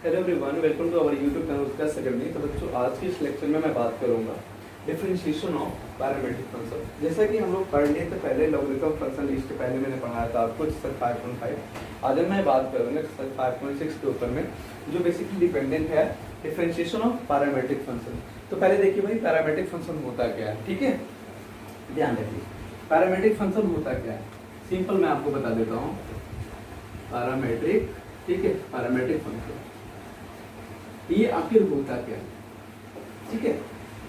Hello everyone, welcome to our YouTube channel Utkarsh academy. तो बच्चों, आज के इस लेक्चर में मैं बात करूंगा डिफरेंशिएशन ऑफ पैरामेट्रिक फंक्शन। जैसा कि हम लोग पढ़ लिए थे पहले लॉगरिथम फंक्शन, इसके पहले मैंने पढ़ाया था आपको सर 5.5। आज मैं बात करूंगा सर 5.6 के ऊपर में, जो बेसिकली डिपेंडेंट है डिफरेंशिएशन ऑफ पैरामेट्रिक फंक्शन। तो पहले देखिए भाई, पैरामेट्रिक फंक्शन होता क्या है, ठीक है, ध्यान रखिए। पैरामेट्रिक फंक्शन होता क्या है, सिंपल मैं आपको बता देता हूँ। पैरामेट्रिक, ठीक है, पैरामेट्रिक फंक्शन ये आखिर होता क्या है, ठीक है।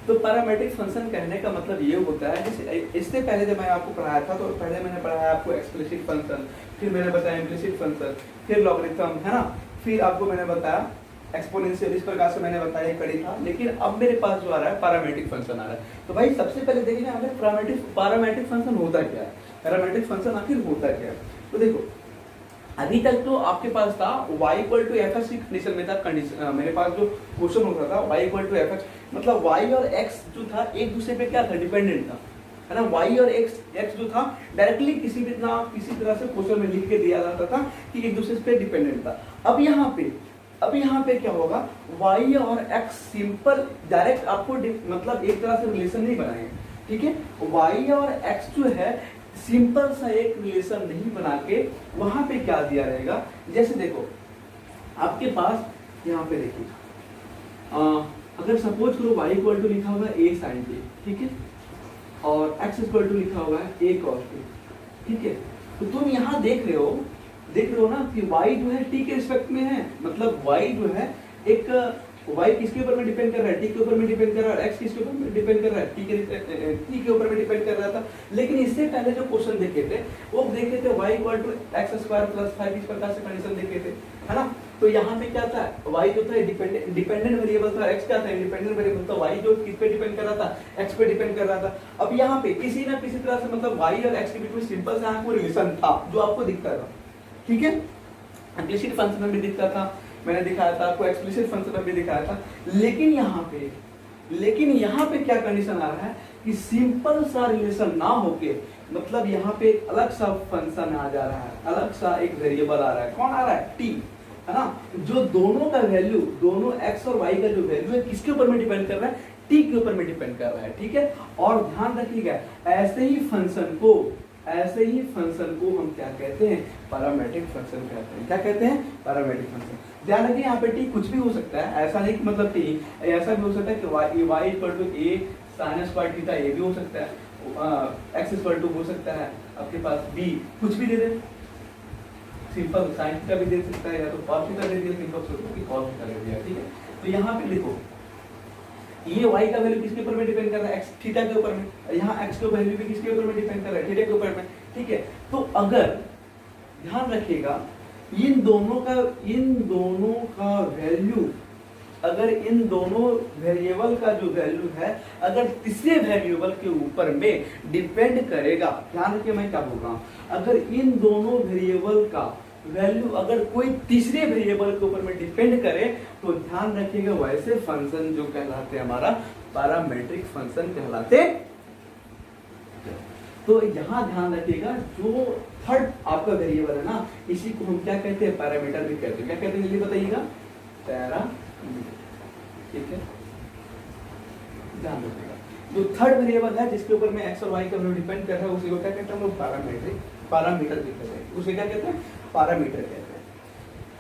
तो पैरामेट्रिक फंक्शन कहने का मतलब ये होता है, जैसे इससे पहले जब मैं आपको पढ़ाया था तो पहले मैंने पढ़ाया आपको एक्सप्लिसिट फंक्शन, फिर मैंने बताया इम्प्लिसिट फंक्शन, फिर लॉगरिथम, है ना, फिर आपको मैंने बताया एक्सपोनेंशियल। इस प्रकार से मैंने बताया कड़ी था। लेकिन अब मेरे पास जो आ रहा है पैरामेट्रिक फंक्शन आ रहा है। तो भाई सबसे पहले देखिए आखिर पैरामेट्रिक फंक्शन होता क्या है, पैरामेट्रिक फंक्शन आखिर होता क्या है। तो देखो, अभी तक तो आपके पास था y equal to f x की कंडीशन में था। कंडीशन मेरे पास जो क्वेश्चन होता था y equal to f x, मतलब y और x जो था एक दूसरे पे क्या था, डिपेंडेंट था, है ना। y और x जो था डायरेक्टली किसी तरह से क्वेश्चन में लिख के दिया जाता था कि एक दूसरे पे डिपेंडेंट था। अब यहाँ पे क्या होगा, y और x सिंपल डायरेक्ट आपको मतलब एक तरह से रिलेशन नहीं बनाएंगे, ठीक है। y और x जो है सिंपल सा एक रिलेशन नहीं बना के वहां पे क्या दिया रहेगा, जैसे देखो आपके पास यहाँ पे देखिए, अगर सपोज करो y इक्वल टू लिखा हुआ है a sin t, ठीक है, और x इक्वल टू लिखा हुआ है a cos t, ठीक है। तो तुम यहाँ देख रहे हो ना कि y जो है t के रिस्पेक्ट में है, मतलब y जो है एक y किसके ऊपर में डिपेंड कर रहा है, t के ऊपर में डिपेंड कर रहा है, x किसके ऊपर में डिपेंड कर रहा है, t के ऊपर में डिपेंड कर रहा था। लेकिन इससे पहले जो क्वेश्चन देखे थे वो देखे थे y equal to x square plus 5, इस प्रकार से कंडीशन देखे थे, है ना। तो यहाँ पे क्या था, y जो था डिपेंडेंट वेरिएबल था, x क्या था, इंडिपेंडेंट वेरिएबल था। y जो किस पे डिपेंड कर रहा था, x पे डिपेंड कर रहा था। अब यहाँ पे किसी ना किसी तरह से मतलब y और x के बीच में सिंपल सा कोई रिलेशन था जो आपको दिखता था, ठीक है। इम्प्लिसिट फंक्शन में भी दिखता था, मैंने दिखाया था आपको, एक्सप्लिसिट फंक्शन में भी दिखाया था। लेकिन यहाँ पे क्या कंडीशन आ रहा है कि सिंपल सा रिलेशन ना होके, मतलब यहाँ पे एक अलग सा फंक्शन आ जा रहा है, अलग सा एक वेरिएबल आ रहा है। कौन आ रहा है, t, है ना। जो दोनों का वैल्यू, दोनों x और y का जो वैल्यू है किसके ऊपर में डिपेंड कर रहा है, t के ऊपर में डिपेंड कर रहा है, ठीक है। और ध्यान रखिएगा, ऐसे ही फंक्शन को हम क्या कहते हैं, पैरामेट्रिक फंक्शन कहते हैं। क्या कहते हैं, पैरामेट्रिक फंक्शन। ध्यान रखिए, यहाँ पे t कुछ भी हो सकता है, ऐसा नहीं कि मतलब t, ऐसा भी हो सकता है कि y equal to a sin square theta, ये भी हो सकता है, x इक्वल टू हो सकता है आपके पास b, कुछ भी दे दे, सिंपल sin थीटा भी दे सकता है, या तो cos थीटा दे दिया, सिंपल cos थीटा दे दिया, ठीक है। तो यहाँ पे देखो, ये y का वैल्यू किसके ऊपर में डिपेंड कर रहा है, x थीटा के ऊपर में, यहाँ x का वैल्यू भी किसके ऊपर में डिपेंड कर रहा है, थीटा के ऊपर में, ठीक है। तो अगर ध्यान रखिएगा, इन दोनों का वैल्यू, अगर इन दोनों वेरिएबल का जो वैल्यू है अगर तीसरे वेरिएबल के ऊपर में डिपेंड करेगा, ध्यान रखिए मैं क्या बोल रहा हूँ, अगर इन दोनों वेरिएबल का वैल्यू अगर कोई तीसरे वेरिएबल के ऊपर में डिपेंड करे, तो ध्यान रखिएगा वैसे फंक्शन जो कहलाते हैं हमारा पैरामेट्रिक फंक्शन कहलाते। तो यहाँ ध्यान रखिएगा, जो थर्ड आपका वेरिएबल है ना, इसी को हम क्या कहते हैं, पैरामीटर भी कहते हैं। क्या कहते हैं जल्दी बताइएगा, पैरामीटर, ठीक है। ध्यान रखिएगा, जो थर्ड वेरिएबल है जिसके ऊपर में x और y का वैल्यू डिपेंड कर रहा है, उसी को क्या कहते हैं हम लोग, पैरामीटर भी कहते हैं। उसे क्या कहते हैं, पैरामीटर कहते हैं।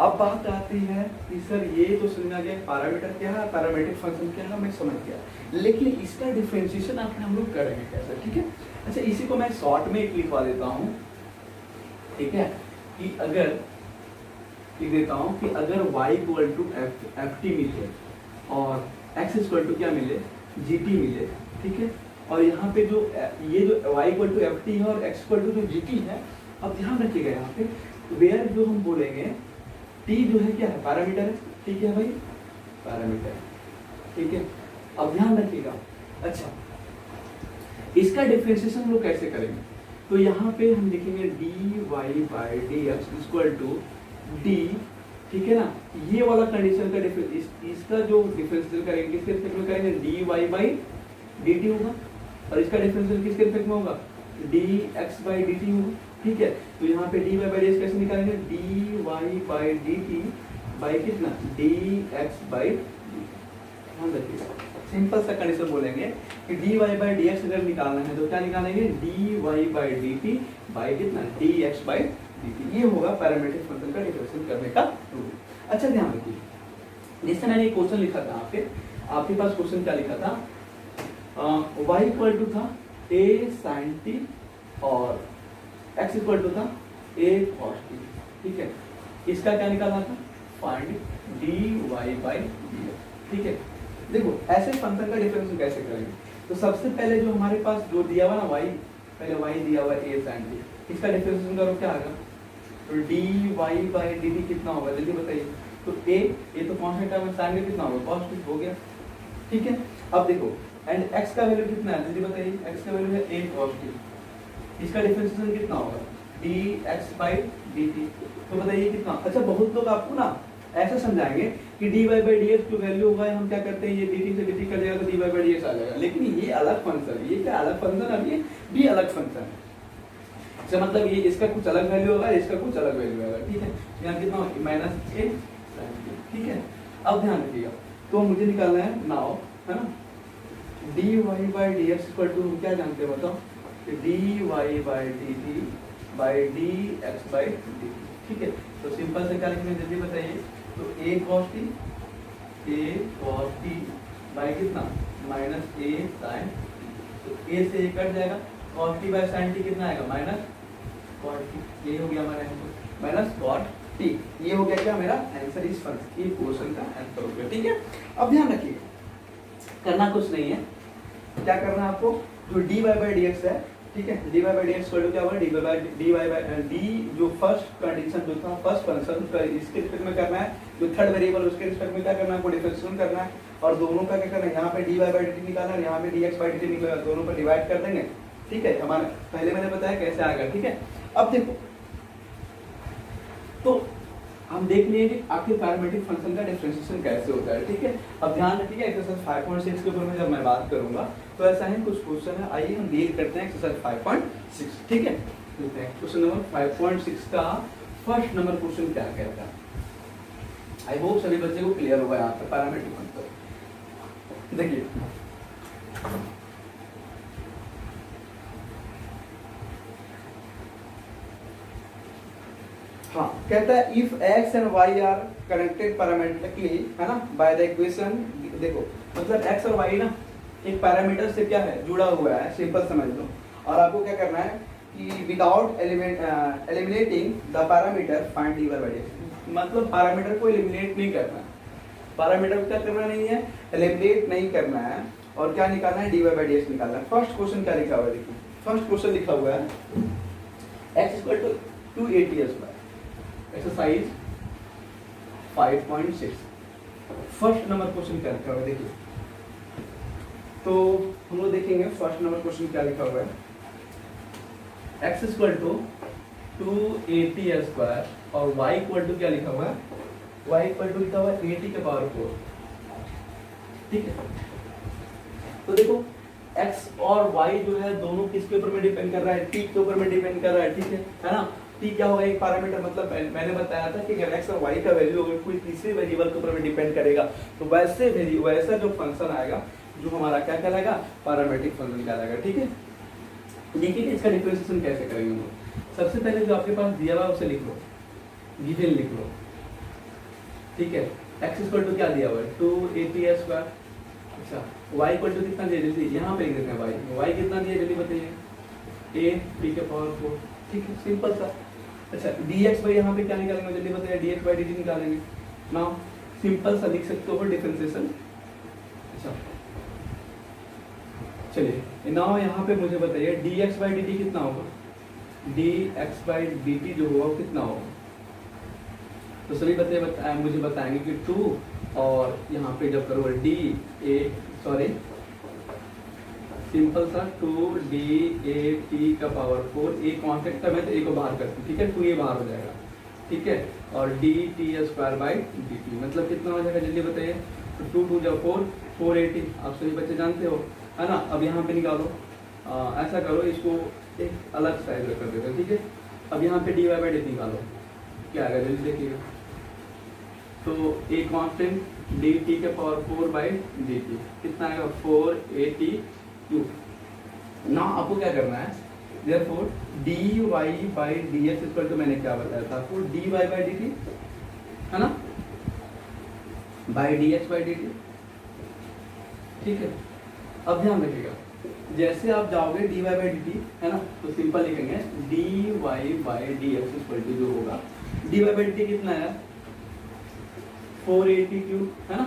अब बात आती है कि सर ये तो समझ आ गया पैरामीटर क्या है, पैरामेट्रिक फंक्शन क्या है, मैं समझ गया, लेकिन इसका डिफरेंशिएशन आखिर हम लोग करेंगे कैसे, ठीक है। अच्छा, इसी को मैं शॉर्ट में एक लिखवा देता हूँ, ठीक है, कि अगर लिख देता हूँ कि अगर y equal to f t मिले और x इक्वल टू क्या मिले, जी टी मिले, ठीक है। और यहाँ पे जो ये जो y equal to f t है और x इक्वल टू जो जी टी है, अब ध्यान रखिएगा यहाँ पे वेयर जो हम बोलेंगे t जो है क्या है, पैरामीटर है, ठीक है भाई, पैरामीटर, ठीक है। अब ध्यान रखिएगा, अच्छा इसका डिफरेंशिएशन हम लोग कैसे करेंगे, तो यहाँ पे हम लिखेंगे dy by d x equal to d, ठीक है ना। ये वाला कंडीशन का इसका जो डिफरेंशियल करेंगे किसके रिस्पेक्ट में करेंगे, dy बाई dt होगा, और इसका डिफरेंशियल किसके रिस्पेक्ट में होगा, dx बाई dt होगा, ठीक है। तो यहाँ पे dy बाई ds कैसे निकालेंगे, dy बाई dt बाई कितना dx/dt। ध्यान रखिएगा, सिंपल सा कंडीशन बोलेंगे कि dy/dx अगर निकालना है तो क्या निकालेंगे, dy/dt बाई कितना dx/dt। ये होगा पैरामीट्रिक फंक्शन का डिफरेंशिएट करने का रूल। अच्छा ध्यान रखिए, जैसे मैंने एक क्वेश्चन लिखा था आपके पास क्वेश्चन क्या लिखा था, y इक्वल टू था a sin t और x इक्वल टू था a cos t। ठीक है, इसका क्या निकालना था, फाइंड dy/dx। ठीक है, देखो ऐसे फंक्शन का डिफरेंशिएशन कैसे करेंगे, तो सबसे पहले जो हमारे पास जो दिया हुआ ना y, पहले y दिया हुआ a sin t, इसका डिफरेंशिएशन करो क्या आएगा, तो dy/dt कितना होगा जल्दी बताइए, तो a तो कांस्टेंट है, sin में कितना होगा cos t हो गया। ठीक है, अब देखो एंड x का वैल्यू कितना है जल्दी बताइए, x का वैल्यू है a cos t, इसका डिफरेंशिएशन कितना होगा dx/dt, तो बताइए कितना। अच्छा बहुत लोग आपको ना ऐसा समझाएंगे कि dy/dx जो वैल्यू होगा हम क्या करते हैं, ये dt से dt कर जाएगा तो dy/dx आ जाएगा, लेकिन ये अलग फंक्शन है, ये क्या अलग फंक्शन है, ये भी अलग फंक्शन है। इसका मतलब ये इसका कुछ अलग वैल्यू होगा, इसका कुछ अलग वैल्यू होगा। ठीक है, यहाँ कितना -a sin t। ठीक है, अब ध्यान रखिएगा, तो मुझे निकालना है नाउ, है ना, dy/dx इक्वल टू क्या जानते हो बताओ, dy/dt बाई dx/dt। ठीक है, तो सिंपल से क्या लिखेंगे जल्दी बताइए, तो a cos t बाई कितना -a sin t, तो a से a कट जाएगा, cos t by sin t कितना आएगा माइनस cot t, ये हो गया हमारा आंसर माइनस cot t। ये हो गया क्या मेरा आंसर इस फंक्शन, ये क्वेश्चन का आंसर हो गया। ठीक है, अब ध्यान रखिएगा, करना कुछ नहीं है, क्या करना है आपको, जो dy/dx है, ठीक है, dy/dx इक्वल क्या होगा, dy जो फर्स्ट कंडीशन जो था फर्स्ट फंक्शन का इसके रिस्पेक्ट में करना है, जो थर्ड वेरिएबल उसके रिस्पेक्ट में क्या करना है, आपको डिफरेंशिएशन करना है, और दोनों का क्या करना है, यहाँ पे dy/dt निकालना है, यहाँ पे dx/dt निकालना, दोनों पर डिवाइड कर देंगे। ठीक है, हमारा पहले मैंने बताया कैसे आएगा। ठीक है, अब देखो, तो हम देख लिए कि आखिर पैरामीट्रिक फंक्शन का डिफरेंशिएशन कैसे होता है। ठीक है, अब ध्यान रखिएगा एक्सरसाइज 5.6 के ऊपर में जब मैं बात करूंगा तो ऐसा है कुछ क्वेश्चन है, आइए हम डील करते हैं एक्सरसाइज 5.6। ठीक है, देखते हैं क्वेश्चन नंबर 5.6 का फर्स्ट नंबर क्वेश्चन क्या कहता है। आई होप सभी बच्चे को क्लियर होगा यहाँ पे पैरामीट्रिक फंक्शन। देखिए हाँ, कहता है if x and y are connected parametrically, है ना, बाय द इक्वेशन। देखो मतलब x और y ना एक पैरामीटर से क्या है, जुड़ा हुआ है, सिंपल समझ लो, और आपको क्या करना है कि without eliminating the parameter find dy/dx, मतलब पैरामीटर को एलिमिनेट नहीं करना है, पैरामीटर को क्या करना नहीं है, एलिमिनेट नहीं करना है, और क्या निकालना है, dy/dx निकालना है। फर्स्ट क्वेश्चन क्या लिखा हुआ है, देखिए फर्स्ट क्वेश्चन लिखा हुआ है x equal to 2a/t², exercise 5.6 first number question क्या लिखा हुआ है, देखिए तो हम लोग देखेंगे फर्स्ट नंबर क्वेश्चन क्या लिखा हुआ है, x इक्वल टू 2a/t² और y इक्वल टू क्या लिखा हुआ है, y इक्वल टू लिखा हुआ है a⁴। ठीक है, तो देखो x और y जो है दोनों किसके ऊपर में डिपेंड कर रहा है, t के ऊपर में डिपेंड कर रहा है। ठीक है ना, t क्या होगा, एक पैरामीटर, मतलब मैंने बताया था कि अगर x और y का वैल्यू अगर कोई तीसरे वेरिएबल के ऊपर में डिपेंड करेगा तो वैसा जो फंक्शन आएगा जो हमारा क्या कहलाएगा, पैरामीट्रिक फंक्शन कहलाएगा। ठीक है, देखिए इसका डिफरेंशिएशन कैसे करेंगे हम लोग। सबसे पहले जो आपके पास दिया हुआ उसे लिख लो, गिवन लिख लो। ठीक है, x इक्वल टू क्या दिया हुआ है, 2a/t²। अच्छा, y इक्वल टू कितना दिया, जल्दी यहाँ पे लिख देते हैं, y कितना दिया जल्दी बताइए, a⁴। ठीक है, सिंपल सा। अच्छा, dx बाई यहाँ पे क्या निकालेंगे जल्दी बताइए, dx/dt निकालेंगे ना, सिंपल सा लिख सकते हो डिफरेंशिएशन। अच्छा चलिए नाउ यहाँ पे मुझे बताइए dx/dt कितना होगा, dx/dt जो होगा कितना होगा, तो सभी बच्चे मुझे बताएंगे कि 2 और यहाँ पे जब करो सिंपल सा 2d/a⁴, a कांस्टेंट है तो a को बाहर करते हैं। ठीक है, 2a बाहर हो जाएगा। ठीक है, और dt²/dt मतलब कितना हो जाएगा जल्दी बताइए, तो 2 2 4 480, आप सभी बच्चे जानते हो, है ना। अब यहाँ पे निकालो, ऐसा करो, इसको एक अलग साइज में कर देते हैं। ठीक है, अब यहाँ पे dy/dt निकालो, क्या आएगा जल्दी देखिएगा, तो ए कांस्टेंट डी टी के पावर 4 बाई डी टी कितना आएगा 4 AT ना आपको क्या करना है therefore dy by dx equal to मैंने क्या बताया था आपको dy by dt है ना by dx by dt ठीक है। अब ध्यान रखिएगा जैसे आप जाओगे dy by dt है ना तो सिंपल लिखेंगे dy by dx equal to जो होगा dy by dt कितना है 4AT क्यूब है ना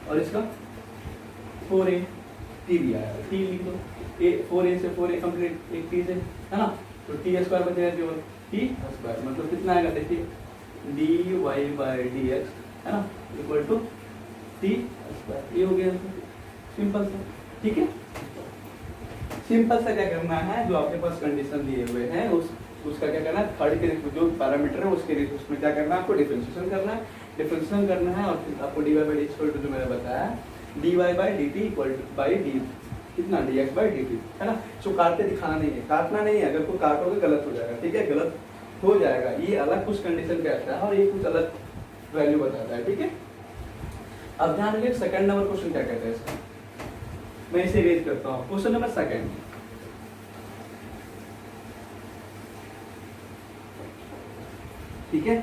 और इसका 4A t दिया है t लिख दो 4A से 4A कंप्लीट एक t से है ना तो t स्क्वायर बचेगा केवल t स्क्वायर मतलब कितना आएगा देखिए dy by dx है ना इक्वल टू t स्क्वायर ये हो गया सिंपल सा ठीक है। सिंपल सा क्या करना है जो आपके पास कंडीशन दिए हुए हैं उसका क्या करना है थर्ड के जो पैरामीटर है उसके उसमें क्या करना है आपको डिफरेंशिएशन करना है और फिर आपको dy by dt equal to जो मैंने बताया dy by dt equal to by d कितना dx by dt है ना। जो काटते दिखाना नहीं है काटना नहीं है अगर कोई काटोगे गलत हो जाएगा ठीक है गलत हो जाएगा ये अलग कुछ कंडीशन कहता है और ये कुछ अलग वैल्यू बताता है ठीक है। अब ध्यान रखिए सेकंड नंबर क्वेश्चन क्या कहता है इसका मैं इसे रेज करता हूँ क्वेश्चन नंबर सेकंड ठीक है।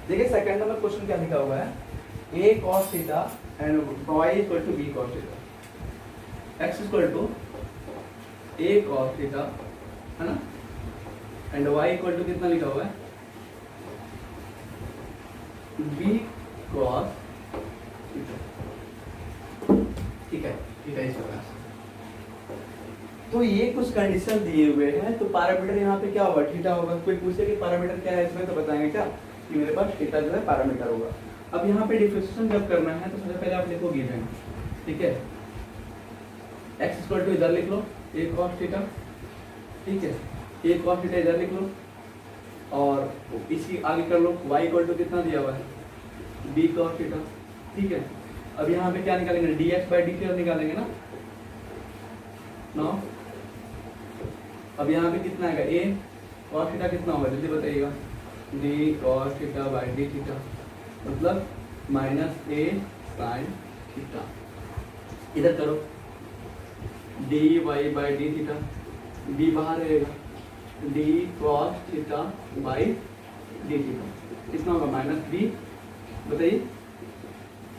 देखिए सेकंड नंबर क्वेश्चन क्या लिखा हुआ है a cos theta and y equal to b cos theta x equal to a cos theta है ना एंड y इक्वल टू कितना लिखा हुआ है b cos थीटा ठीक है इस प्रकार से। तो ये कुछ कंडीशन दिए हुए हैं तो पैरामीटर यहाँ पे क्या होगा थीटा होगा कोई पूछे कि पैरामीटर क्या है इसमें तो बताएंगे क्या कि मेरे पास थीटा जो है पैरामीटर होगा। अब यहाँ पे डिफरेंशिएशन जब करना है तो सबसे पहले आप लिखो गिवन ठीक है x इक्वल टू इधर लिख लो a cos थीटा ठीक है a cos थीटा इधर लिख लो और इसी आगे कर लो y इक्वल टू कितना दिया हुआ है b cos थीटा ठीक है। अब यहाँ पे क्या निकालेंगे dx by dt निकालेंगे ना नो अब यहाँ पे कितना आएगा a cos थीटा कितना होगा जल्दी बताइएगा d cos theta by d theta मतलब माइनस a sin थीटा इधर करो dy by d theta d बाहर रहेगा d cos theta by d theta कितना होगा माइनस b बताइए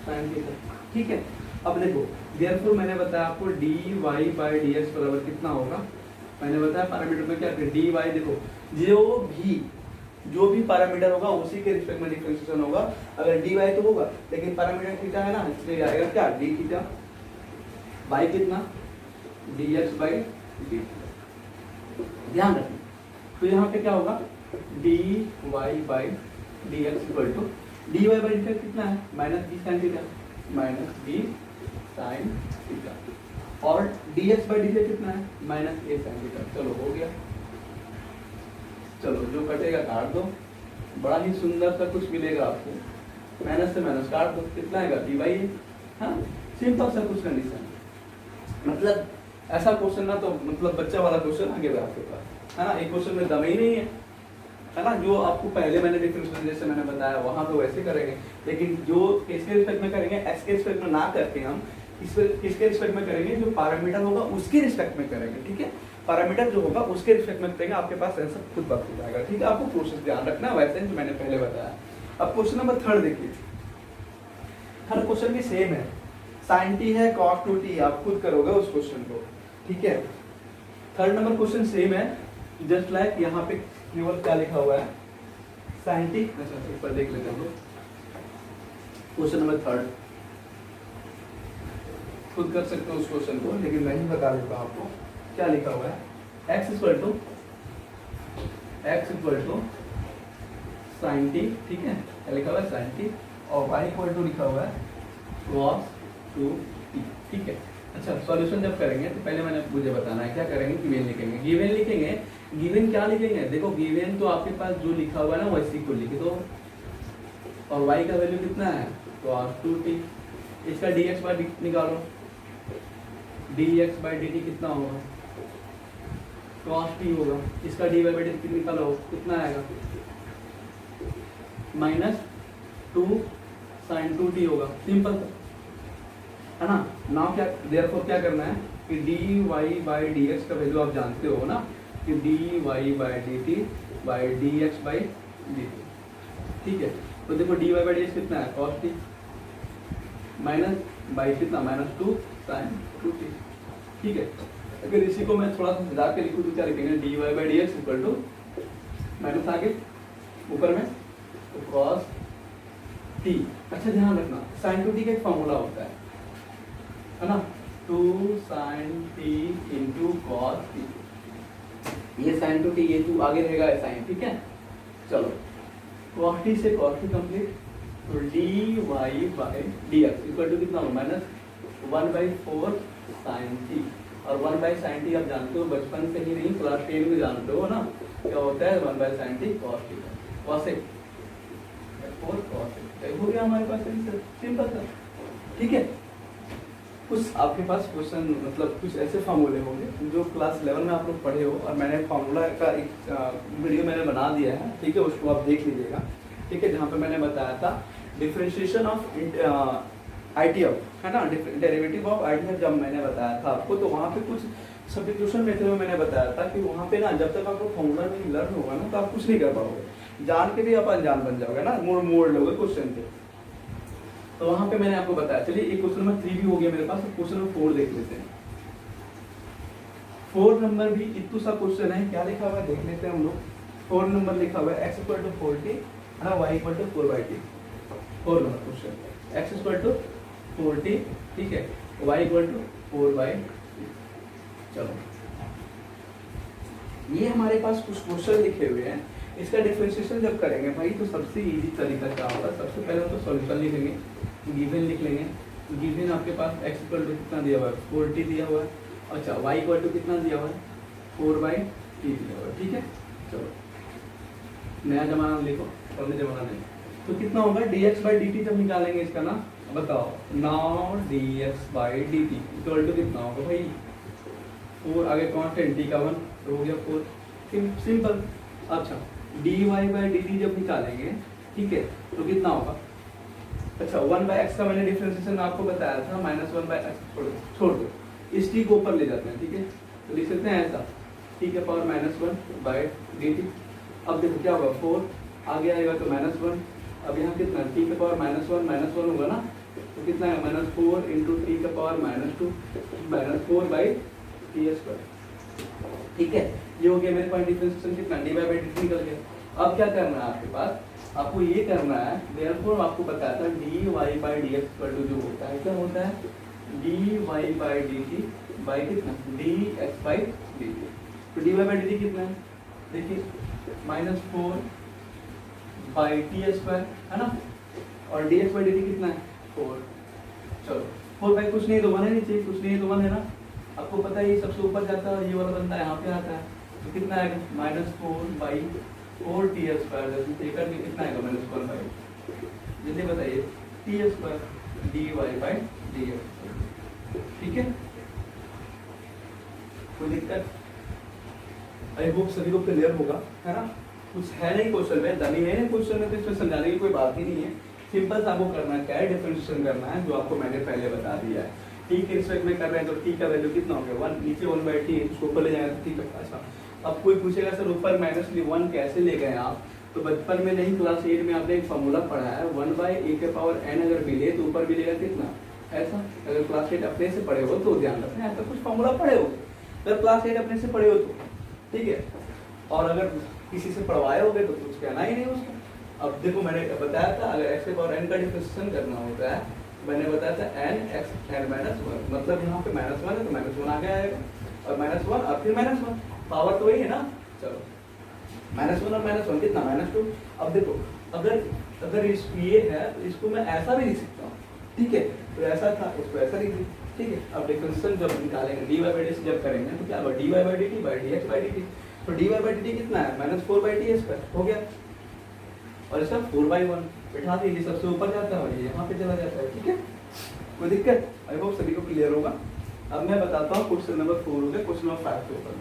sin थीटा ठीक है। अब देखो therefore मैंने बताया आपको dy by dx बराबर कितना होगा मैंने बताया पैरामीटर में क्या dy देखो जो भी पैरामीटर होगा उसी के रिस्पेक्ट में डिफरेंशिएशन होगा अगर dy तो होगा लेकिन पैरामीटर थीटा है ना इसलिए आएगा क्या d थीटा बाई कितना dx by d ध्यान रखें तो यहाँ पे क्या होगा dy by dx equal to dy by dx कितना है minus b sin theta minus b sin theta और dx by dt कितना है माइनस a sin थीटा चलो हो गया चलो जो कटेगा काट दो बड़ा ही सुंदर सा कुछ मिलेगा आपको माइनस से माइनस काट दो कितना आएगा dy है हाँ सिंपल सा कुछ कंडीशन मतलब ऐसा क्वेश्चन ना तो मतलब बच्चा वाला क्वेश्चन आगे आपके पास है ना एक क्वेश्चन में दम ही नहीं है ना जो आपको पहले मैंने डिफरेंशिएशन जैसे मैंने बताया वहां तो वैसे करेंगे लेकिन जो किसके रिस्पेक्ट में करेंगे एक्स के रिस्पेक्ट में ना करके हम किसके रिस्पेक्ट में करेंगे जो पैरामीटर होगा उसके रिस्पेक्ट में करेंगे ठीक है। पैरामीटर जो होगा उसके रिस्पेक्ट में करेंगे आपके पास आंसर खुद बात हो जाएगा ठीक है। आपको प्रोसेस ध्यान रखना है वैसे जो मैंने पहले बताया। अब क्वेश्चन नंबर थर्ड देखिए हर क्वेश्चन भी सेम है sin t है cos 2t आप खुद करोगे उस क्वेश्चन को ठीक है। थर्ड नंबर क्वेश्चन सेम है जस्ट लाइक यहाँ पे केवल क्या लिखा हुआ है sin t अच्छा एक बार देख लेते हैं हम लोग क्वेश्चन नंबर थर्ड खुद कर सकते हो उस क्वेश्चन को लेकिन मैं ही बता देता हूँ आपको क्या लिखा हुआ है x equal to sin t ठीक है क्या लिखा हुआ है sin t और y इक्वल टू लिखा हुआ है cos 2t ठीक है। अच्छा सॉल्यूशन जब करेंगे तो पहले मैंने मुझे बताना है क्या करेंगे गिवन लिखेंगे गिवन क्या लिखेंगे देखो गिवन तो आपके पास जो लिखा हुआ है ना वैसे को लिख दो और y का वैल्यू कितना है cos 2t इसका dx by dt निकालो dx by dt कितना होगा cos t होगा इसका dy by dt निकालो कितना आएगा -2 साइन 2t होगा, सिंपल है ना। नाउ क्या देयरफॉर क्या करना है कि dy बाई dx का वैल्यू आप जानते हो ना कि dy by dt by dx by dt, ठीक है। तो देखो dy बाई dx कितना है cos t माइनस बाई कितना -2 sin 2t, ठीक है। अगर इसी को मैं थोड़ा सा सुधार के लिखूँ तो क्या लिखेंगे dy by dx equal to minus आगे ऊपर में तो cos t। अच्छा ध्यान रखना sin 2t का एक फॉर्मूला होता है ना, 2 sin t into cos t, ये sin 2t ये 2 आगे रहेगा sin, ठीक है। चलो cos t से cos t कंप्लीट, तो dy by dx equal to कितना होगा -1/4 sin t, और 1/sin t आप जानते हो बचपन से ही नहीं क्लास 10 में जानते हो ना क्या होता है 1/sin t cos t cos a 4 cos a हो गया हमारे पास आंसर, सिंपल था, ठीक है। कुछ आपके पास क्वेश्चन मतलब कुछ ऐसे फार्मूले होंगे जो क्लास 11 में आप लोग पढ़े हो, और मैंने फार्मूला का एक वीडियो मैंने बना दिया है, ठीक है, उसको आप देख लीजिएगा, ठीक है, जहाँ पे मैंने बताया था डिफरेंशिएशन ऑफ आईटीएफ है ना, डेरिवेटिव ऑफ आईटीएफ जब मैंने बताया था आपको, तो वहाँ पे कुछ सब्स्टिट्यूशन मेथड में मैंने बताया था कि वहाँ पे ना जब तक आपको फॉर्मूला नहीं लर्न होगा ना तो आप कुछ नहीं कर पाओगे, जान के भी आप अनजान बन जाओगे ना, मोड़ लोगे क्वेश्चन पे। तो वहाँ पे मैंने आपको बताया, चलिए एक क्वेश्चन नंबर 3 भी हो गया मेरे पास, क्वेश्चन नंबर 4 देख लेते हैं। 4 नंबर भी इतना सा क्वेश्चन है, क्या लिखा हुआ है देख लेते हैं हम लोग। 4 नंबर लिखा हुआ है x इक्वल टू 4t है ना, y equal to 4/t। 4 number question x equal to 4t, ठीक है, y इक्वल टू 4/t। चलो ये हमारे पास कुछ क्वेश्चन लिखे हुए हैं, इसका डिफरेंशिएशन जब करेंगे भाई तो सबसे इजी तरीका क्या होगा, सबसे पहले हम तो सॉल्यूशन लिख लेंगे, गिवन लिख लेंगे। गिवन आपके पास x इक्वल टू कितना दिया हुआ है 4t दिया हुआ है, अच्छा y इक्वल टू कितना दिया हुआ है 4/t दिया हुआ है, ठीक है। चलो नया जमाना लिखो, पुराने जमाना नहीं, तो कितना होगा dx बाई dt जब निकालेंगे इसका ना, बताओ now dx by dt equal to कितना होगा भाई 4, आगे कांस्टेंट t का 1 तो हो गया 4, सिंपल। अच्छा dy बाई dt जब निकालेंगे, ठीक है, तो कितना होगा, अच्छा 1/x का मैंने डिफरेंशिएशन आपको बताया था, -1/x छोड़ दो, इस t को ऊपर ले जाते हैं, ठीक है, तो लिख सकते हैं ऐसा t के पावर -1/dt। अब देखो क्या होगा 4 आगे आएगा तो -1, अब यहाँ कितना t के पावर -1 होगा ना, तो कितना है -4 इंटू t के पावर -2 -4/t², ठीक है। ये हो गया मेरे पास डिफरेंशिएशन कितना dy बाई dt निकल गया। अब क्या करना है आपके पास, आपको ये करना है, देयरफॉर आपको बताया था dy by dx equal to जो होता है क्या होता है dy बाई dt बाई कितना dx बाई dt। तो dy बाई dt कितना है देखिए -4 बाई t² है ना, और dx बाई dt कितना है 4। चलो 4 बाई कुछ नहीं तो 1 है, नहीं चाहिए कुछ नहीं तो 1 है ना, आपको पता है ये सबसे ऊपर जाता है और ये वाला बनता है यहाँ पे आता है, तो कितना आएगा -4 बाई 4t² जैसे करके कितना आएगा -1 बाई, जल्दी बताइए t² dy बाई dx, ठीक है। कोई दिक्कत, आई होप सभी को क्लियर होगा है ना, कुछ है नहीं क्वेश्चन में, दमी है नहीं क्वेश्चन में, तो इसमें समझाने की कोई बात ही नहीं है, सिंपल सा आपको करना क्या है डिफरेंशिएशन करना है, जो आपको मैंने पहले बता दिया है। t के रिस्पेक्ट में कर रहे हैं तो t का वैल्यू कितना हो गया 1, नीचे 1/t उसको ऊपर ले जाएगा तो ठीक है। अच्छा अब कोई पूछेगा सर ऊपर -1 कैसे ले गए आप, तो बचपन में नहीं क्लास 8 में आपने एक फॉर्मूला पढ़ा है 1/a के पावर n अगर मिले तो ऊपर मिलेगा कितना, ऐसा। अगर क्लास 8 अपने से पढ़े हो तो ध्यान रखना, ऐसा कुछ फॉर्मूला पढ़े हो, अगर क्लास 8 अपने से पढ़े हो तो ठीक है, और अगर किसी से पढ़वाए होगे तो कुछ कहना ही नहीं उसका। अब देखो मैंने बताया था अगर x के पावर n का डिफरेंशिएशन करना होता है, मैंने बताया था n(x(n-1), मतलब यहाँ पे -1 है तो -1 आगे आएगा, और -1 और फिर -1, पावर तो वही है ना। चलो -1 और -1 कितना -2। अब देखो अगर ये है तो इसको मैं ऐसा भी लिख सकता हूँ, ठीक है, तो ऐसा था इसको ऐसा लिख दी, ठीक है। अब डिफरेंशिएशन जब निकालेंगे dy बाई dt जब करेंगे तो क्या होगा dy by dt by dx by dt, तो dy बाई dt कितना है -4/t² हो गया, और इसका 4/1 बैठा दीजिए, सबसे ऊपर जाता है ये यहाँ पे चला जाता है, ठीक है। कोई दिक्कत, आई होप सभी को क्लियर होगा। अब मैं बताता हूँ क्वेश्चन नंबर 4 हो गया, क्वेश्चन नंबर 5 के ऊपर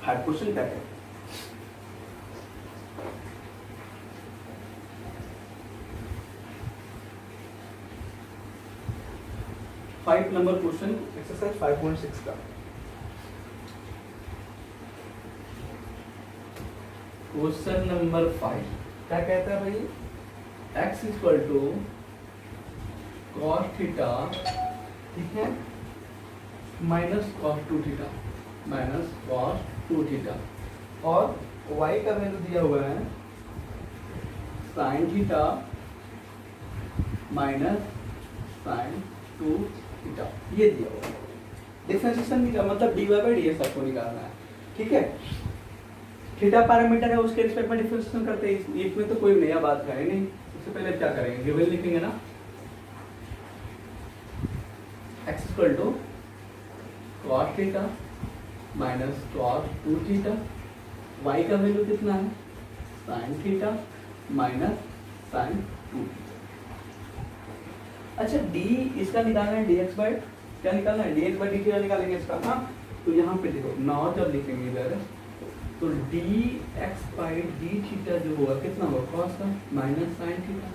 हार्ड क्वेश्चन क्या है। 5 नंबर क्वेश्चन एक्सरसाइज 5.6 का। क्वेश्चन नंबर 5 क्या कहता है भाई, x equal to cos theta, ठीक है, minus cos 2 theta, minus cos 2 theta, और y का वैल्यू दिया हुआ है sine theta minus sine 2 theta, ये दिया हुआ है। डिफरेंशिएशन का मतलब dy बाई डी एक्स आपको निकालना है, ठीक है। थीटा पैरामीटर है, उसके रिस्पेक्ट में डिफरेंशिएशन करते हैं, इसमें तो कोई नया बात है नहीं। सबसे पहले क्या करेंगे, गिवन लिखेंगे ना, x equal to cos theta minus cos 2 theta, y का वैल्यू कितना है sine theta minus sine 2 theta. अच्छा d इसका निकालना है dx बाई, क्या निकालना है dx बाई डी थीटा निकालेंगे इसका। हाँ तो यहाँ पे देखो नौ जब लिखेंगे इधर तो dx बाई डी थीटा जो होगा कितना होगा कॉस का माइनस साइन थीटा,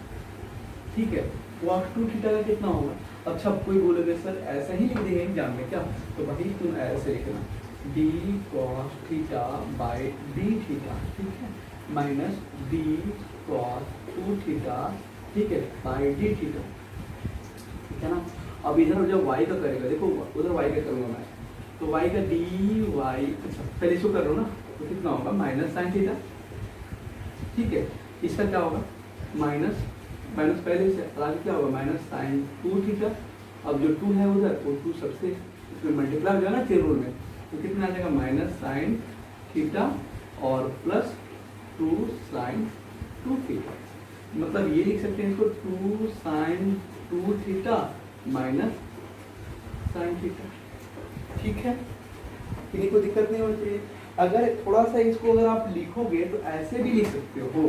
ठीक है। कॉस 2 थीटा का कितना होगा। अच्छा कोई बोलोगे सर ऐसा ही लिख देंगे एग्जाम में क्या, तो भाई तुम ऐसे लिखना d cos theta by d theta, ठीक है, माइनस d cos 2 थीटा, ठीक है, बाई डी थीटा, ठीक है ना। अब इधर जो y का करेगा, देखो उधर y का करूँगा मैं, तो y का dy, अच्छा पहले इसको कर लो ना, तो कितना होगा माइनस साइन थीटा, ठीक है। इसका क्या होगा माइनस माइनस पहले से, आगे क्या होगा माइनस साइन 2 थीटा। अब जो 2 है उधर वो 2 सबसे इसमें मल्टीप्लाई हो जाएगा ना चेन रूल में, तो कितना आ जाएगा माइनस साइन थीटा और प्लस 2 साइन 2 थीटा। मतलब ये लिख सकते हैं इसको 2 sine 2 theta minus sine theta, ठीक है। किसी को दिक्कत नहीं होनी चाहिए। अगर थोड़ा सा इसको अगर आप लिखोगे तो ऐसे भी लिख सकते हो,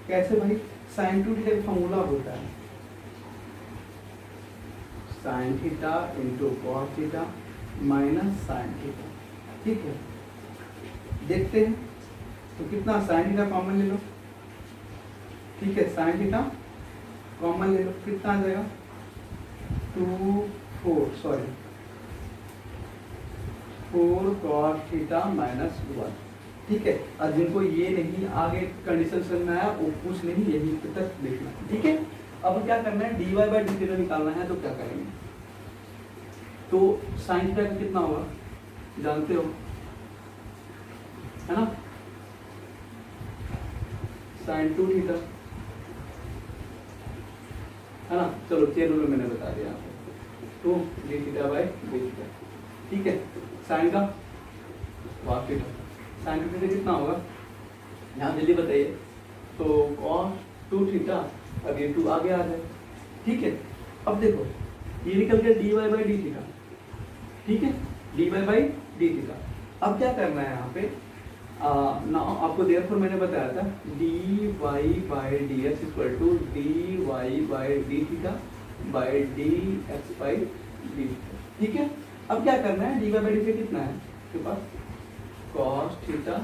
कैसे भाई, साइन 2 थीटा का फॉर्मूला होता है sine theta into cos theta minus sine theta, ठीक है। देखते हैं तो कितना, साइन थीटा कॉमन ले लो, ठीक है, साइन थीटा कॉमन ले लो, कितना आ जाएगा 4 कॉस थीटा माइनस 1, ठीक है। और जिनको ये नहीं आगे कंडीशन समझ में आया वो कुछ नहीं, यही तक देखना, ठीक है। अब क्या करना है dy बाई डी थीटा निकालना है, तो क्या करेंगे, तो साइन थीटा का कितना होगा जानते हो, है ना, साइन 2 थीटा, है ना। चलो चेन रूल में मैंने बता दिया आपको, 2 D theta by d theta, ठीक है। साइन का कॉस थीटा, साइन थीटा कितना होगा यहाँ जल्दी बताइए, तो कॉस 2 थीटा, अब ये 2 आगे आ जाए, ठीक है। अब देखो ये निकल गया dy बाई डी थीटा, ठीक है, dy बाई डी थीटा। अब क्या करना है यहाँ पे ना, आपको देयरफॉर मैंने बताया था dy by d x equal to dy by d theta by d x by d theta, ठीक है। अब क्या करना है dy बाई डी थीटा कितना है आपके पास cos theta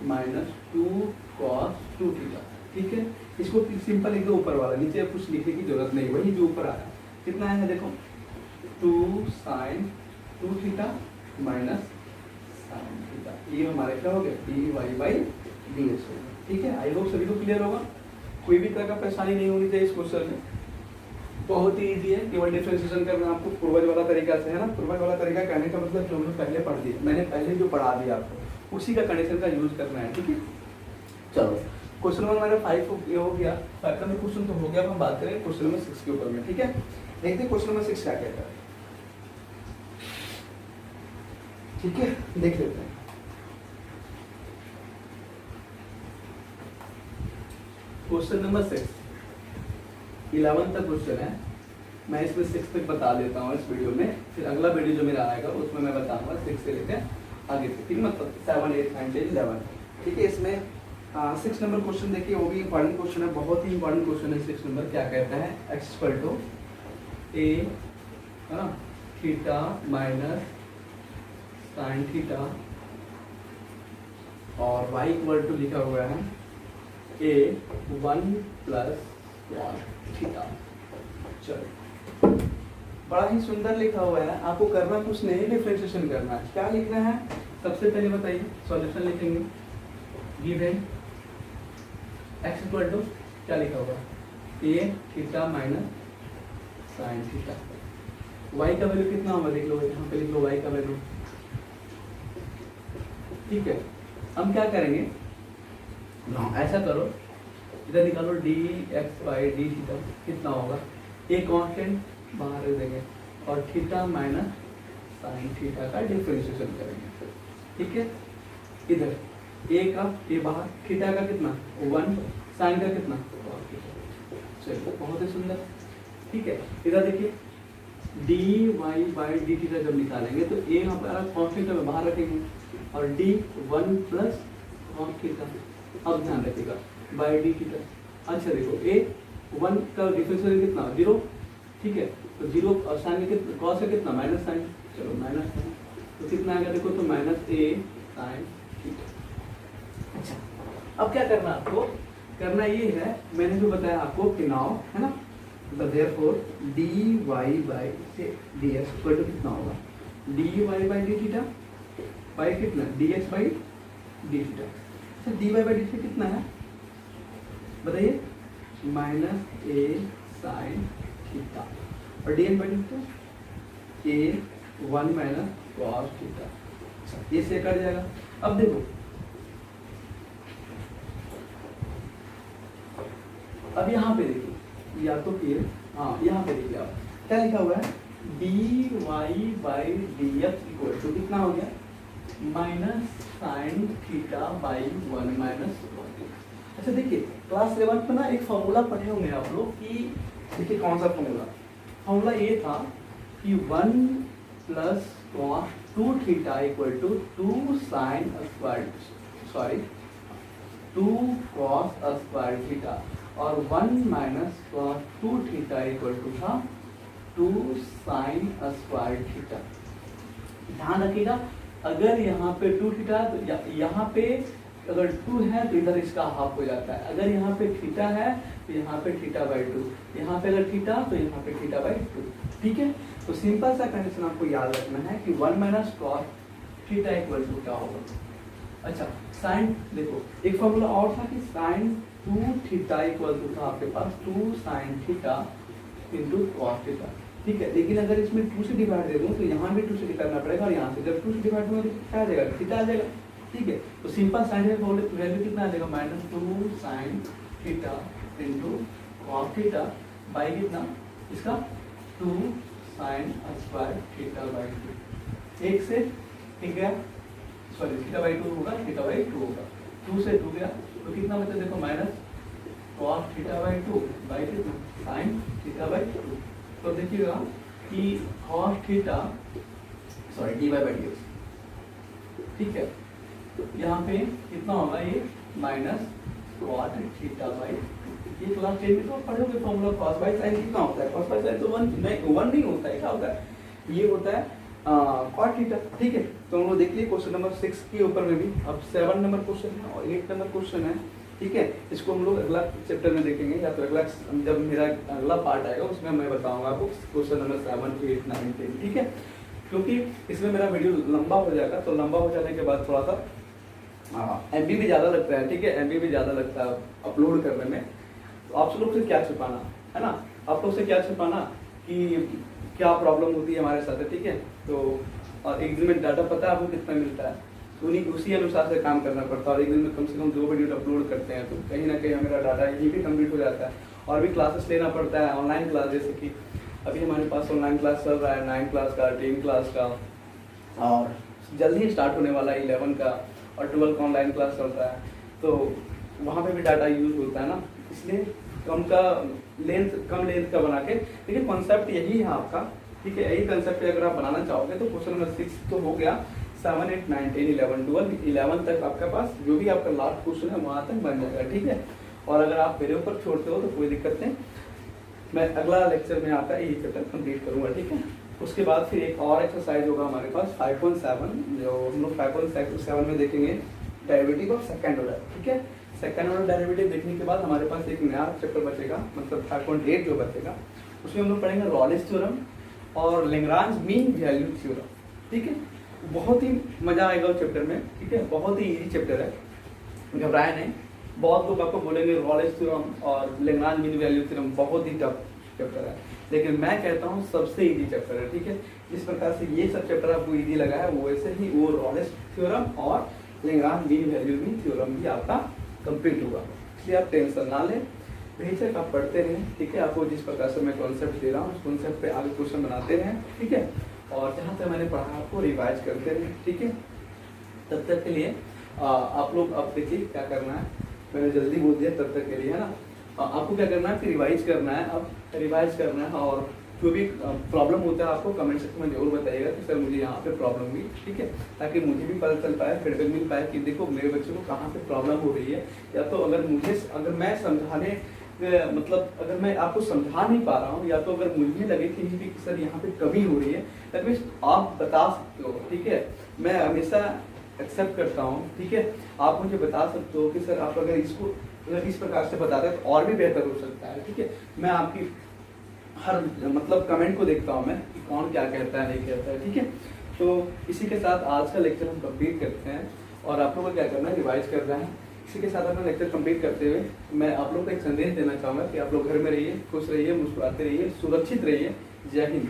minus 2 cos 2 theta, ठीक है। इसको सिंपल लिख दो ऊपर वाला, नीचे कुछ लिखने की जरूरत नहीं, वही जो ऊपर आया कितना है देखो 2 sine 2 theta minus sine theta, ये हमारे क्या हो गया dy बाई डी एक्स हो गया, ठीक है। आई होप सभी को क्लियर होगा, कोई भी तरह का परेशानी नहीं होनी चाहिए इस क्वेश्चन में, बहुत ही ईजी है। केवल डिफरेंशिएशन करना आपको पूर्वज वाला तरीका से, है ना। पूर्वज वाला तरीका कहने का मतलब जो हमने पहले पढ़ दिया, मैंने पहले जो पढ़ा दिया आपको उसी का कंडीशन का यूज करना है, ठीक है। चलो क्वेश्चन नंबर हमारा 5 ये हो गया, 5 का क्वेश्चन तो हो गया। अब हम बात करें क्वेश्चन नंबर 6 के ऊपर में, ठीक है। देखते हैं क्वेश्चन नंबर 6 क्या कहता है, ठीक है, देख लेते हैं। क्वेश्चन नंबर 6 11 तक क्वेश्चन है, मैं इसमें 6 तक बता देता हूँ इस वीडियो में, फिर अगला वीडियो जो मेरा आएगा उसमें मैं बताऊंगा 6 से लेकर आगे तक, ठीक है, मतलब 7, 8, 9, 10, 11, ठीक है। इसमें 6 नंबर क्वेश्चन देखिए, वो भी इंपॉर्टेंट क्वेश्चन है, बहुत ही इंपॉर्टेंट क्वेश्चन है। 6 नंबर क्या कहता है, x इक्वल टू a, है ना, थीटा माइनस साइन थीटा और y इक्वल टू लिखा हुआ है a 1 प्लस कॉस थीटा। चलो बड़ा ही सुंदर लिखा हुआ है, आपको करना कुछ नहीं, डिफरेंशिएशन करना है। क्या लिखना है? सबसे पहले बताइए, सॉल्यूशन लिखेंगे। गिवन x इक्वल टू क्या लिखा होगा? a theta minus sine theta. y का वैल्यू कितना होगा देख लो, यहाँ पे लिख लो y का वैल्यू। ठीक है, हम क्या करेंगे, ऐसा करो, इधर निकालो d x y d theta कितना होगा, ए कांस्टेंट बाहर रख देंगे और थीटा माइनस साइन थीटा का डिफरेंशिएशन करेंगे। ठीक है, इधर ए का ए बाहर, थीटा का कितना 1, साइन का कितना, चलो बहुत ही सुंदर। ठीक है, इधर देखिए d y by d theta जब निकालेंगे तो ए हमारा कांस्टेंट में बाहर रखेंगे और डी 1 प्लस कॉस थीटा, अब ध्यान रखिएगा बाई डी थीटा। अच्छा देखो ए 1 का डिफरेंशियल कितना 0, ठीक है, तो 0 और साइन का कितना, कॉस का कितना माइनस साइन, चलो माइनस साइन, तो कितना आएगा देखो, तो माइनस ए साइन थीटा। अच्छा, अब क्या करना आपको, करना ये है, मैंने जो बताया आपको कि नाउ है ना, तो देयरफॉर डी वाई बाई से डी एक्स इक्वल टू कितना होगा, d y by d theta by कितना d x by d theta. अच्छा d y by d theta कितना है बताइए, माइनस ए साइन थीटा, और d x by d theta a 1 minus cos theta. अच्छा ये से कट जाएगा। अब देखो, अब यहाँ पे देखिए, या तो फिर हाँ यहाँ पे देखिए आप क्या लिखा हुआ है, d y by d x equal to कितना हो गया, minus sine theta by 1 minus. अच्छा देखिए क्लास 11 में ना एक फॉर्मूला पढ़े होंगे आप लोग कि, देखिए कौन सा फॉर्मूला, फॉर्मूला ये था कि 1 plus cos 2 theta equal to 2 sine square, sorry 2 cos square theta, और 1 minus cos 2 theta equal to था 2 साइन स्क्वायर थीटा। ध्यान रखिएगा, अगर यहाँ पे 2 थीटा तो यहाँ पे अगर 2 है तो इधर इसका हाफ हो जाता है, अगर यहाँ पे थीटा है तो यहाँ पे थीटा बाई 2, यहाँ पे अगर थीटा तो यहाँ पे थीटा बाई 2। ठीक है, तो सिंपल सा कंडीशन आपको याद रखना है कि 1 minus cos theta equal to क्या होगा। अच्छा साइन देखो, एक फॉर्मूला और था कि साइन 2 थीटा इक्वल टू था आपके पास 2 sine theta into cos theta. ठीक है, लेकिन अगर इसमें 2 से डिवाइड दे दूँ तो यहाँ भी 2 से करना पड़ेगा, और यहाँ से जब 2 से डिवाइड होगा तो क्या आ जाएगा, थीटा आ जाएगा। ठीक है, तो सिंपल साइन वैल्यू कितना आ जाएगा, minus 2 sine theta into cos theta by कितना इसका 2 साइन स्क्वायर थीटा बाई 2। एक से ठीक है, सॉरी थीटा बाई 2 होगा, थीटा बाई 2 होगा, 2 से 2 गया तो कितना बचा देखो, minus cos theta by 2 by कितना साइन थीटा बाई 2। तो देखिएगा कि cos theta sorry D by d x, ठीक है, यहाँ पे कितना होगा ये माइनस कॉस थीटा बाई, ये क्लास 10 में तो पढ़ोगे फॉर्मूला कॉस बाई साइन कितना होता है, कॉस बाई साइन तो 1 नहीं होता है, क्या होता है, ये होता है कॉस थीटा। ठीक है, तो हम लोग देख लिए क्वेश्चन नंबर 6 के ऊपर में भी, अब 7 नंबर क्वेश्चन है और 8 नंबर क्वेश्चन है। ठीक है, इसको हम लोग अगला चैप्टर में देखेंगे, या तो अगला जब मेरा अगला पार्ट आएगा उसमें मैं बताऊंगा आपको क्वेश्चन नंबर 7, 8, 9, 10। ठीक है, क्योंकि इसमें मेरा वीडियो लंबा हो जाएगा, तो लंबा हो जाने के बाद थोड़ा सा MB भी ज़्यादा लगता है। ठीक है, MB भी ज़्यादा लगता है अपलोड करने में, तो आप लोग से क्या छिपाना है ना, आप लोग से क्या छिपाना कि क्या प्रॉब्लम होती है हमारे साथ। ठीक है, तो और एक दिन में डाटा पता है आपको कितना मिलता है, तो उसी अनुसार से काम करना पड़ता है, और एक दिन में कम से कम 2 वीडियो अपलोड करते हैं, तो कहीं ना कहीं मेरा डाटा ये भी कंप्लीट हो जाता है। और भी क्लासेस लेना पड़ता है, ऑनलाइन क्लास, जैसे कि अभी हमारे पास ऑनलाइन क्लास चल रहा है 9 क्लास का, 10 क्लास का, और जल्दी ही स्टार्ट होने वाला है 11 का, और 12 का ऑनलाइन क्लास चल रहा है, तो वहाँ पे भी डाटा यूज होता है ना, इसलिए कम लेंथ का बना के। देखिए कॉन्सेप्ट यही है आपका। ठीक है, यही कंसेप्ट अगर आप बनाना चाहोगे तो क्वेश्चन नंबर 6 तो हो गया, 7, 8, 9, 10, 11, 12, 11 तक आपके पास जो भी आपका लास्ट क्वेश्चन है वहाँ तक बन जाएगा। ठीक है, और अगर आप मेरे ऊपर छोड़ते हो तो कोई दिक्कत नहीं, मैं अगला लेक्चर में आपका यही चैप्टर कंप्लीट करूँगा। ठीक है, उसके बाद फिर एक और एक्सरसाइज होगा हमारे पास 5.7, जो हम लोग 5.7 में देखेंगे डेरिवेटिव ऑफ सेकंड ऑर्डर। ठीक है, सेकंड ऑर्डर डेरिवेटिव देखने के बाद हमारे पास एक नया चैप्टर बचेगा, मतलब 5.8 जो बचेगा, उसमें हम लोग पढ़ेंगे रॉलिस थ्योरम और लेग्रांज मीन वैल्यू थ्योरम। ठीक है, बहुत ही मजा आएगा उस चैप्टर में। ठीक है, बहुत ही इजी चैप्टर है, घबराए नहीं। बहुत लोग आपको बोलेंगे रॉलेस थ्योरम और लेग्रांज मीन वैल्यू थ्योरम बहुत ही टफ चैप्टर है, लेकिन मैं कहता हूँ सबसे इजी चैप्टर है। ठीक है, जिस प्रकार से ये सब चैप्टर आपको इजी लगा है, वो वैसे ही वो रॉलेस थ्योरम और लेग्रांज मीन वैल्यू थ्योरम भी आपका कंप्लीट होगा, इसलिए आप टेंशन ना लें, बेशक आप पढ़ते रहें। ठीक है, आपको जिस प्रकार से मैं कॉन्सेप्ट दे रहा हूँ उस कॉन्सेप्ट पे आगे क्वेश्चन बनाते रहें। ठीक है, और जहाँ तक मैंने पढ़ा आपको रिवाइज करते रहें। ठीक है, तब तक के लिए आप लोग अब देखिए क्या करना है, मैंने जल्दी बोल दिया तब तक के लिए, है ना। आपको क्या करना है कि रिवाइज करना है, अब रिवाइज करना है, और जो भी प्रॉब्लम होता है आपको कमेंट सेक्शन में जरूर बताइएगा कि सर मुझे यहाँ पे प्रॉब्लम हुई। ठीक है, ताकि मुझे भी पता चल पाए, फीडबैक मिल पाए कि देखो मेरे बच्चे को कहाँ पे प्रॉब्लम हो रही है, या तो अगर मैं समझाने मतलब अगर मैं आपको समझा नहीं पा रहा हूँ, या तो अगर मुझे लगे कि सर यहाँ पे कमी हो रही है, दैट मीन्स आप बता सकते हो। ठीक है, मैं हमेशा एक्सेप्ट करता हूँ। ठीक है, आप मुझे बता सकते हो कि सर आप अगर इसको इस प्रकार से बताते हैं तो और भी बेहतर हो सकता है। ठीक है, मैं आपकी हर मतलब कमेंट को देखता हूँ मैं कि कौन क्या कहता है नहीं कहता है। ठीक है, तो इसी के साथ आज का लेक्चर हम कंप्लीट करते हैं, और आप लोगों को क्या करना है, रिवाइज कर रहे हैं। इसी के साथ अपना लेक्चर कंप्लीट करते हुए मैं आप लोग को एक संदेश देना चाहूँगा कि आप लोग घर में रहिए, खुश रहिए, मुस्कुराते रहिए, सुरक्षित रहिए। जय हिंद।